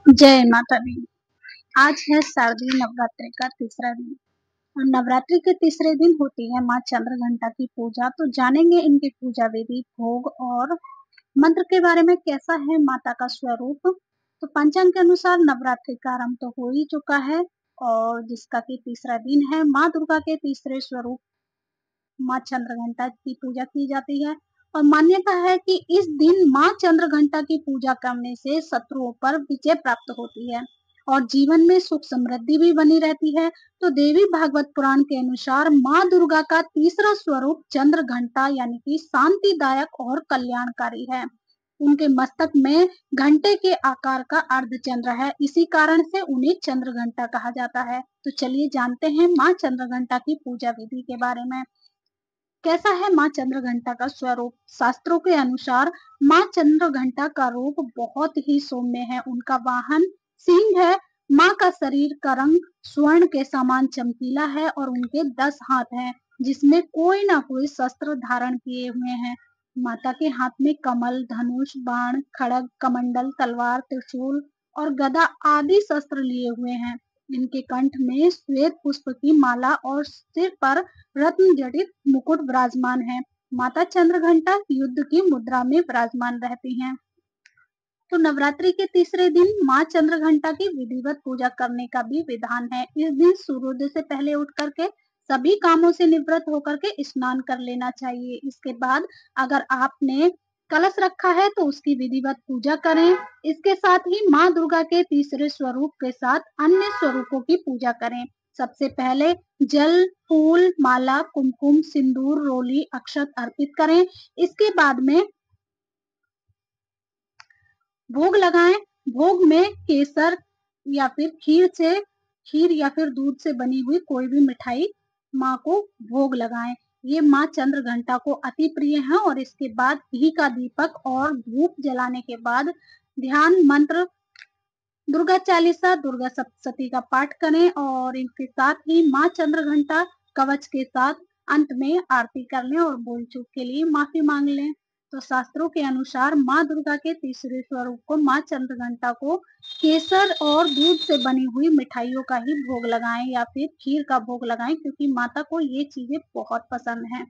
जय माता दी। आज है शारदीय नवरात्रि का तीसरा दिन और नवरात्रि के तीसरे दिन होती है माँ चंद्रघंटा की पूजा। तो जानेंगे इनकी पूजा विधि, भोग और मंत्र के बारे में। कैसा है माता का स्वरूप। तो पंचांग के अनुसार नवरात्रि का आरंभ तो हो ही चुका है और जिसका कि तीसरा दिन है। माँ दुर्गा के तीसरे स्वरूप माँ चंद्रघंटा की पूजा की जाती है और मान्यता है कि इस दिन माँ चंद्रघंटा की पूजा करने से शत्रुओं पर विजय प्राप्त होती है और जीवन में सुख समृद्धि भी बनी रहती है। तो देवी भागवत पुराण के अनुसार माँ दुर्गा का तीसरा स्वरूप चंद्रघंटा यानी कि शांतिदायक और कल्याणकारी है। उनके मस्तक में घंटे के आकार का अर्धचंद्र है, इसी कारण से उन्हें चंद्रघंटा कहा जाता है। तो चलिए जानते हैं माँ चंद्रघंटा की पूजा विधि के बारे में। कैसा है माँ चंद्रघंटा का स्वरूप। शास्त्रों के अनुसार माँ चंद्रघंटा का रूप बहुत ही सौम्य है। उनका वाहन सिंह है। माँ का शरीर का रंग स्वर्ण के समान चमकीला है और उनके 10 हाथ हैं, जिसमें कोई ना कोई शस्त्र धारण किए हुए हैं। माता के हाथ में कमल, धनुष, बाण, खड़ग, कमंडल, तलवार, त्रिशूल और गदा आदि शस्त्र लिए हुए हैं। इनके कंठ में श्वेत पुष्प की माला और सिर पर रत्न जड़ित मुकुट विराजमान है। माता चंद्रघंटा युद्ध की मुद्रा में विराजमान रहती हैं। तो नवरात्रि के तीसरे दिन माँ चंद्रघंटा की विधिवत पूजा करने का भी विधान है। इस दिन सूर्योदय से पहले उठ करके सभी कामों से निवृत्त होकर के स्नान कर लेना चाहिए। इसके बाद अगर आपने कलश रखा है तो उसकी विधिवत पूजा करें। इसके साथ ही माँ दुर्गा के तीसरे स्वरूप के साथ अन्य स्वरूपों की पूजा करें। सबसे पहले जल, फूल, माला, कुमकुम, सिंदूर, रोली, अक्षत अर्पित करें। इसके बाद में भोग लगाएं। भोग में केसर या फिर खीर या फिर दूध से बनी हुई कोई भी मिठाई माँ को भोग लगाएं। ये माँ चंद्रघंटा को अति प्रिय है। और इसके बाद घी का दीपक और धूप जलाने के बाद ध्यान मंत्र, दुर्गा चालीसा, दुर्गा सप्तशती का पाठ करें और इनके साथ ही माँ चंद्रघंटा कवच के साथ अंत में आरती कर लें और भूल चूक के लिए माफी मांग लें। तो शास्त्रों के अनुसार माँ दुर्गा के तीसरे स्वरूप को माँ चंद्रघंटा को केसर और दूध से बनी हुई मिठाइयों का ही भोग लगाएं या फिर खीर का भोग लगाएं, क्योंकि माता को ये चीजें बहुत पसंद हैं।